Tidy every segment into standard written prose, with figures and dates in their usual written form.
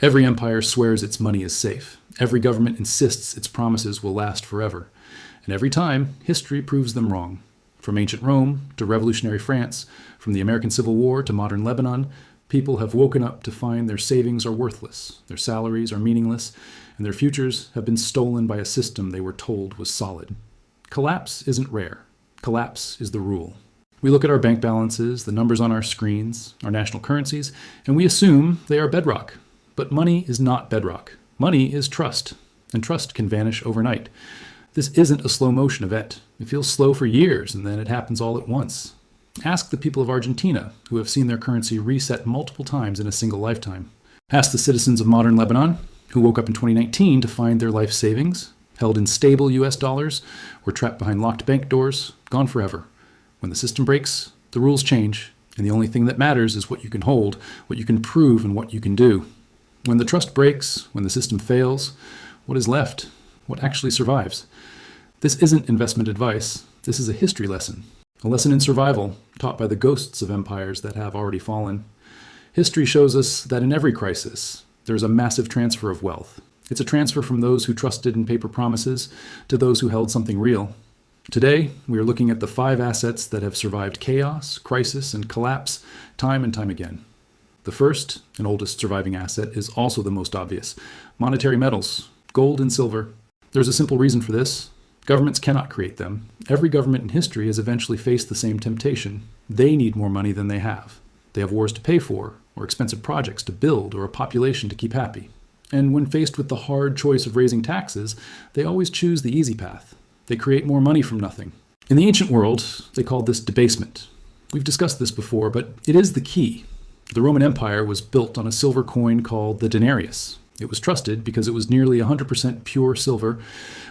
Every empire swears its money is safe. Every government insists its promises will last forever. And every time, history proves them wrong. From ancient Rome to revolutionary France, from the American Civil War to modern Lebanon, people have woken up to find their savings are worthless, their salaries are meaningless, and their futures have been stolen by a system they were told was solid. Collapse isn't rare. Collapse is the rule. We look at our bank balances, the numbers on our screens, our national currencies, and we assume they are bedrock. But money is not bedrock. Money is trust, and trust can vanish overnight. This isn't a slow motion event. It feels slow for years, and then it happens all at once. Ask the people of Argentina, who have seen their currency reset multiple times in a single lifetime. Ask the citizens of modern Lebanon, who woke up in 2019 to find their life savings, held in stable US dollars, or trapped behind locked bank doors, gone forever. When the system breaks, the rules change, and the only thing that matters is what you can hold, what you can prove, and what you can do. When the trust breaks, when the system fails, what is left? What actually survives? This isn't investment advice. This is a history lesson. A lesson in survival, taught by the ghosts of empires that have already fallen. History shows us that in every crisis, there is a massive transfer of wealth. It's a transfer from those who trusted in paper promises to those who held something real. Today, we are looking at the 5 assets that have survived chaos, crisis, and collapse time and time again. The first and oldest surviving asset is also the most obvious: monetary metals, gold and silver. There's a simple reason for this. Governments cannot create them. Every government in history has eventually faced the same temptation. They need more money than they have. They have wars to pay for, or expensive projects to build, or a population to keep happy. And when faced with the hard choice of raising taxes, they always choose the easy path. They create more money from nothing. In the ancient world, they called this debasement. We've discussed this before, but it is the key. The Roman Empire was built on a silver coin called the denarius. It was trusted because it was nearly 100% pure silver,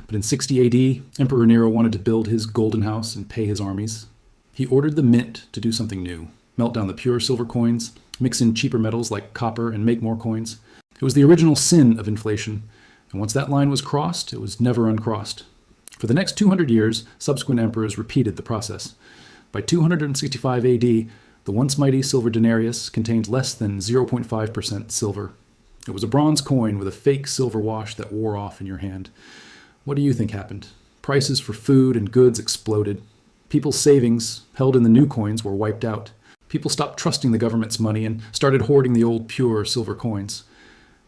but in 60 AD, Emperor Nero wanted to build his golden house and pay his armies. He ordered the mint to do something new: melt down the pure silver coins, mix in cheaper metals like copper, and make more coins. It was the original sin of inflation, and once that line was crossed, it was never uncrossed. For the next 200 years, subsequent emperors repeated the process. By 265 AD, the once mighty silver denarius contained less than 0.5% silver. It was a bronze coin with a fake silver wash that wore off in your hand. What do you think happened? Prices for food and goods exploded. People's savings, held in the new coins, were wiped out. People stopped trusting the government's money and started hoarding the old pure silver coins.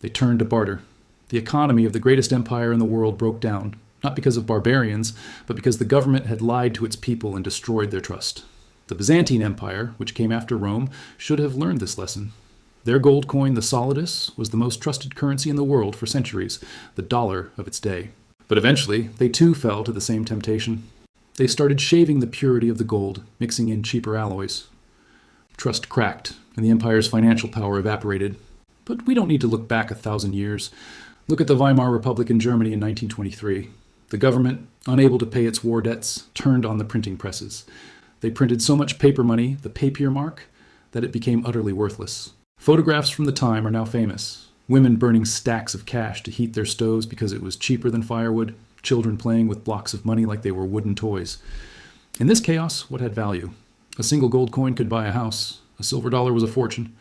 They turned to barter. The economy of the greatest empire in the world broke down, not because of barbarians, but because the government had lied to its people and destroyed their trust. The Byzantine Empire, which came after Rome, should have learned this lesson. Their gold coin, the solidus, was the most trusted currency in the world for centuries, the dollar of its day. But eventually, they too fell to the same temptation. They started shaving the purity of the gold, mixing in cheaper alloys. Trust cracked, and the empire's financial power evaporated. But we don't need to look back 1,000 years. Look at the Weimar Republic in Germany in 1923. The government, unable to pay its war debts, turned on the printing presses. They printed so much paper money, the papier mark, that it became utterly worthless. Photographs from the time are now famous. Women burning stacks of cash to heat their stoves because it was cheaper than firewood. Children playing with blocks of money like they were wooden toys. In this chaos, what had value? A single gold coin could buy a house. A silver dollar was a fortune.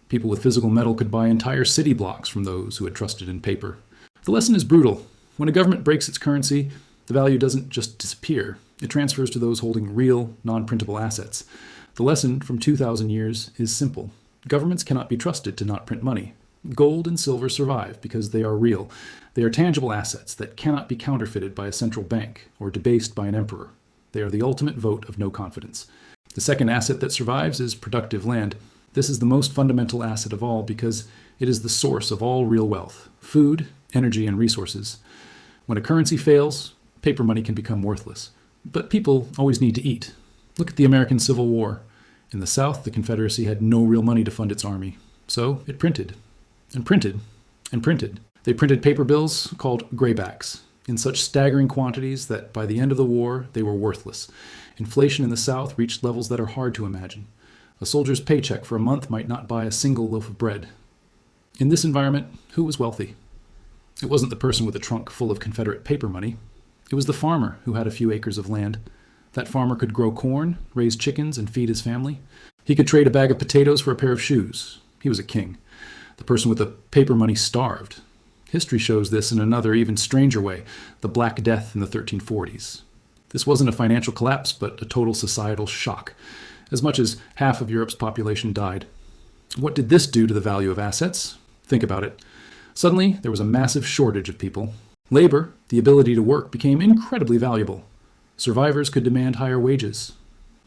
People with physical metal could buy entire city blocks from those who had trusted in paper. The lesson is brutal. When a government breaks its currency, the value doesn't just disappear. It transfers to those holding real, non-printable assets. The lesson from 2,000 years is simple. Governments cannot be trusted to not print money. Gold and silver survive because they are real. They are tangible assets that cannot be counterfeited by a central bank or debased by an emperor. They are the ultimate vote of no confidence. The second asset that survives is productive land. This is the most fundamental asset of all because it is the source of all real wealth: food, energy, and resources. When a currency fails, paper money can become worthless. But people always need to eat. Look at the American Civil War. In the South, the Confederacy had no real money to fund its army. So it printed, and printed, and printed. They printed paper bills called graybacks in such staggering quantities that by the end of the war, they were worthless. Inflation in the South reached levels that are hard to imagine. A soldier's paycheck for a month might not buy a single loaf of bread. In this environment, who was wealthy? It wasn't the person with a trunk full of Confederate paper money. It was the farmer who had a few acres of land. That farmer could grow corn, raise chickens, and feed his family. He could trade a bag of potatoes for a pair of shoes. He was a king. The person with the paper money starved. History shows this in another, even stranger way, the Black Death in the 1340s. This wasn't a financial collapse, but a total societal shock. As much as half of Europe's population died. What did this do to the value of assets? Think about it. Suddenly, there was a massive shortage of people. Labor, the ability to work, became incredibly valuable. Survivors could demand higher wages.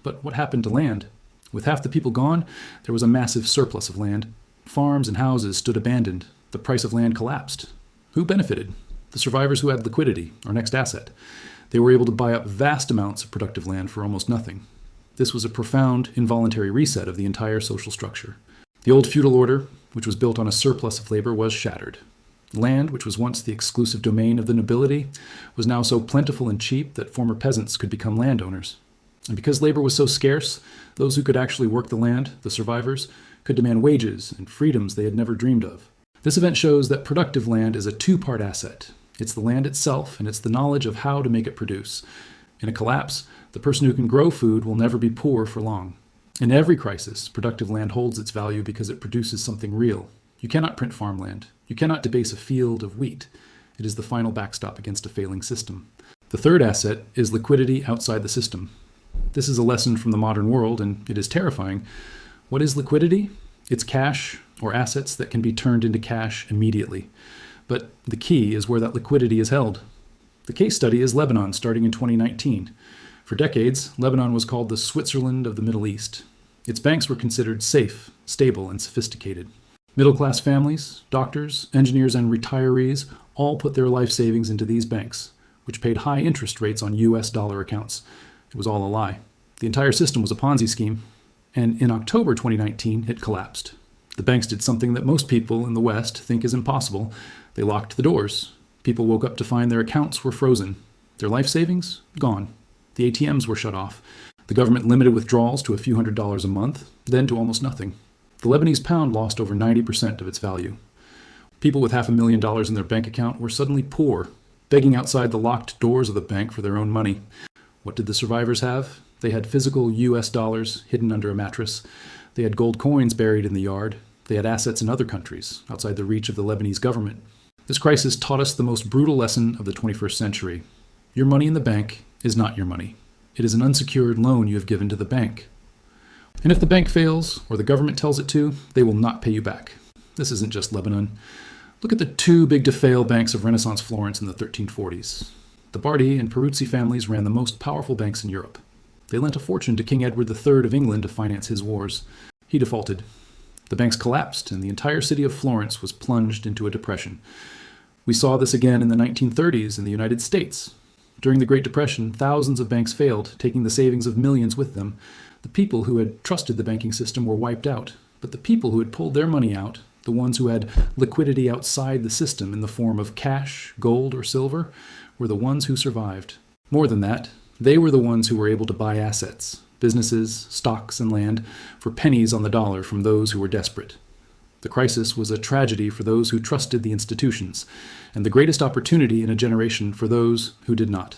But what happened to land? With half the people gone, there was a massive surplus of land. Farms and houses stood abandoned. The price of land collapsed. Who benefited? The survivors who had liquidity, our next asset. They were able to buy up vast amounts of productive land for almost nothing. This was a profound, involuntary reset of the entire social structure. The old feudal order, which was built on a surplus of labor, was shattered. Land, which was once the exclusive domain of the nobility, was now so plentiful and cheap that former peasants could become landowners. And because labor was so scarce, those who could actually work the land, the survivors, could demand wages and freedoms they had never dreamed of. This event shows that productive land is a two-part asset. It's the land itself, and it's the knowledge of how to make it produce. In a collapse, the person who can grow food will never be poor for long. In every crisis, productive land holds its value because it produces something real. You cannot print farmland. You cannot debase a field of wheat. It is the final backstop against a failing system. The third asset is liquidity outside the system. This is a lesson from the modern world, and it is terrifying. What is liquidity? It's cash or assets that can be turned into cash immediately. But the key is where that liquidity is held. The case study is Lebanon, starting in 2019. For decades, Lebanon was called the Switzerland of the Middle East. Its banks were considered safe, stable, and sophisticated. Middle-class families, doctors, engineers, and retirees all put their life savings into these banks, which paid high interest rates on US dollar accounts. It was all a lie. The entire system was a Ponzi scheme. And in October 2019, it collapsed. The banks did something that most people in the West think is impossible. They locked the doors. People woke up to find their accounts were frozen. Their life savings? Gone. The ATMs were shut off. The government limited withdrawals to a few $100s a month, then to almost nothing. The Lebanese pound lost over 90% of its value. People with $500,000 in their bank account were suddenly poor, begging outside the locked doors of the bank for their own money. What did the survivors have? They had physical US dollars hidden under a mattress. They had gold coins buried in the yard. They had assets in other countries, outside the reach of the Lebanese government. This crisis taught us the most brutal lesson of the 21st century. Your money in the bank is not your money. It is an unsecured loan you have given to the bank. And if the bank fails, or the government tells it to, they will not pay you back. This isn't just Lebanon. Look at the two big-to-fail banks of Renaissance Florence in the 1340s. The Bardi and Peruzzi families ran the most powerful banks in Europe. They lent a fortune to King Edward III of England to finance his wars. He defaulted. The banks collapsed, and the entire city of Florence was plunged into a depression. We saw this again in the 1930s in the United States. During the Great Depression, thousands of banks failed, taking the savings of millions with them. The people who had trusted the banking system were wiped out, but the people who had pulled their money out, the ones who had liquidity outside the system in the form of cash, gold, or silver, were the ones who survived. More than that, they were the ones who were able to buy assets, businesses, stocks, and land for pennies on the dollar from those who were desperate. The crisis was a tragedy for those who trusted the institutions, and the greatest opportunity in a generation for those who did not.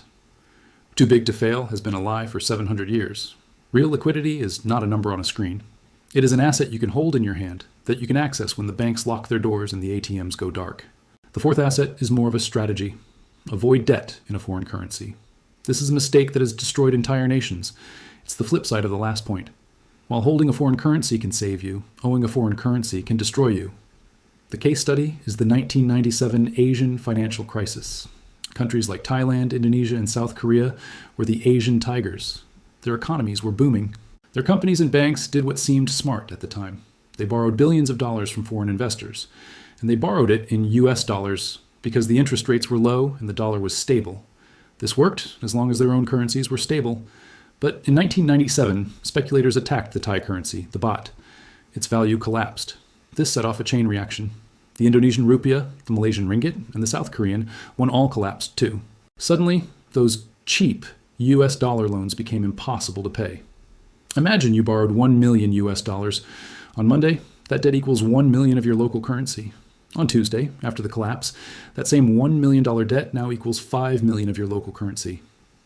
Too big to fail has been a lie for 700 years. Real liquidity is not a number on a screen. It is an asset you can hold in your hand, that you can access when the banks lock their doors and the ATMs go dark. The fourth asset is more of a strategy. Avoid debt in a foreign currency. This is a mistake that has destroyed entire nations. It's the flip side of the last point. While holding a foreign currency can save you, owing a foreign currency can destroy you. The case study is the 1997 Asian financial crisis. Countries like Thailand, Indonesia, and South Korea were the Asian tigers. Their economies were booming. Their companies and banks did what seemed smart at the time. They borrowed billions of dollars from foreign investors, and they borrowed it in US dollars because the interest rates were low and the dollar was stable. This worked as long as their own currencies were stable. But in 1997, speculators attacked the Thai currency, the baht. Its value collapsed. This set off a chain reaction. The Indonesian rupiah, the Malaysian ringgit, and the South Korean one all collapsed too. Suddenly, those cheap US dollar loans became impossible to pay. Imagine you borrowed 1 million US dollars. On Monday, that debt equals 1 million of your local currency. On Tuesday, after the collapse, that same $1 million debt now equals 5 million of your local currency.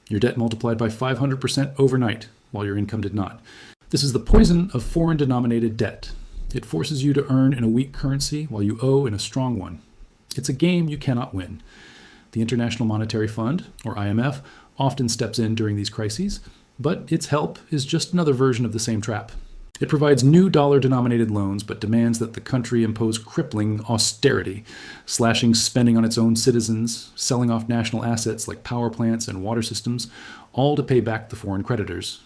Your debt multiplied by 500% overnight, while your income did not. This is the poison of foreign-denominated debt. It forces you to earn in a weak currency while you owe in a strong one. It's a game you cannot win. The International Monetary Fund, or IMF, often steps in during these crises, but its help is just another version of the same trap. It provides new dollar-denominated loans, but demands that the country impose crippling austerity, slashing spending on its own citizens, selling off national assets like power plants and water systems, all to pay back the foreign creditors.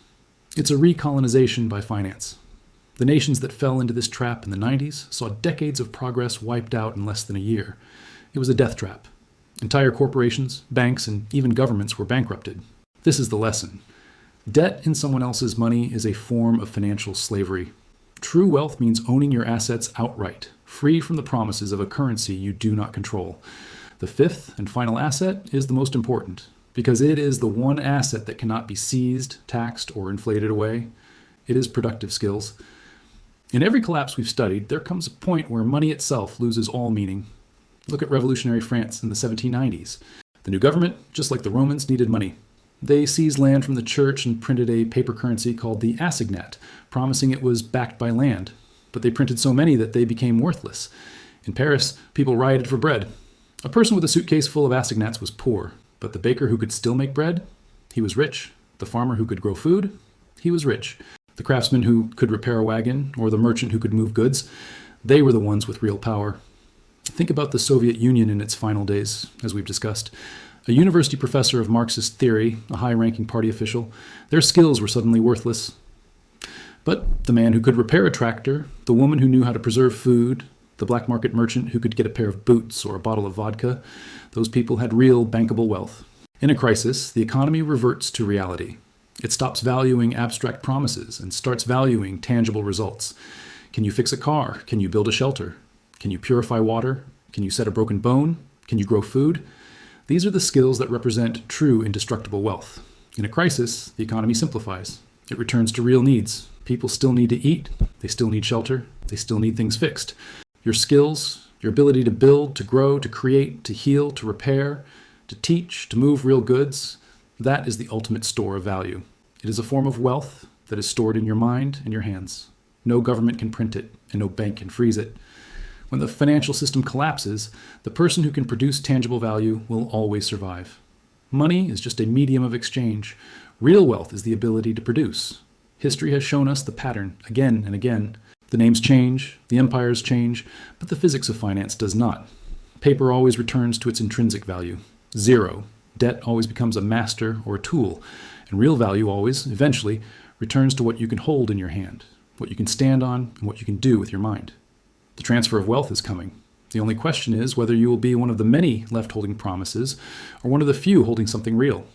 It's a recolonization by finance. The nations that fell into this trap in the 90s saw decades of progress wiped out in less than a year. It was a death trap. Entire corporations, banks, and even governments were bankrupted. This is the lesson. Debt in someone else's money is a form of financial slavery. True wealth means owning your assets outright, free from the promises of a currency you do not control. The fifth and final asset is the most important, because it is the one asset that cannot be seized, taxed, or inflated away. It is productive skills. In every collapse we've studied, there comes a point where money itself loses all meaning. Look at revolutionary France in the 1790s. The new government, just like the Romans, needed money. They seized land from the church and printed a paper currency called the assignat, promising it was backed by land. But they printed so many that they became worthless. In Paris, people rioted for bread. A person with a suitcase full of assignats was poor, but the baker who could still make bread, he was rich. The farmer who could grow food, he was rich. The craftsman who could repair a wagon, or the merchant who could move goods, they were the ones with real power. Think about the Soviet Union in its final days, as we've discussed. A university professor of Marxist theory, a high-ranking party official, their skills were suddenly worthless. But the man who could repair a tractor, the woman who knew how to preserve food, the black market merchant who could get a pair of boots or a bottle of vodka, those people had real bankable wealth. In a crisis, the economy reverts to reality. It stops valuing abstract promises and starts valuing tangible results. Can you fix a car? Can you build a shelter? Can you purify water? Can you set a broken bone? Can you grow food? These are the skills that represent true indestructible wealth. In a crisis, the economy simplifies. It returns to real needs. People still need to eat. They still need shelter. They still need things fixed. Your skills, your ability to build, to grow, to create, to heal, to repair, to teach, to move real goods, that is the ultimate store of value. It is a form of wealth that is stored in your mind and your hands. No government can print it, and no bank can freeze it. When the financial system collapses, the person who can produce tangible value will always survive. Money is just a medium of exchange. Real wealth is the ability to produce. History has shown us the pattern again and again. The names change, the empires change, but the physics of finance does not. Paper always returns to its intrinsic value, zero. Debt always becomes a master or a tool, and real value always, eventually, returns to what you can hold in your hand, what you can stand on, and what you can do with your mind. The transfer of wealth is coming. The only question is whether you will be one of the many left holding promises or one of the few holding something real.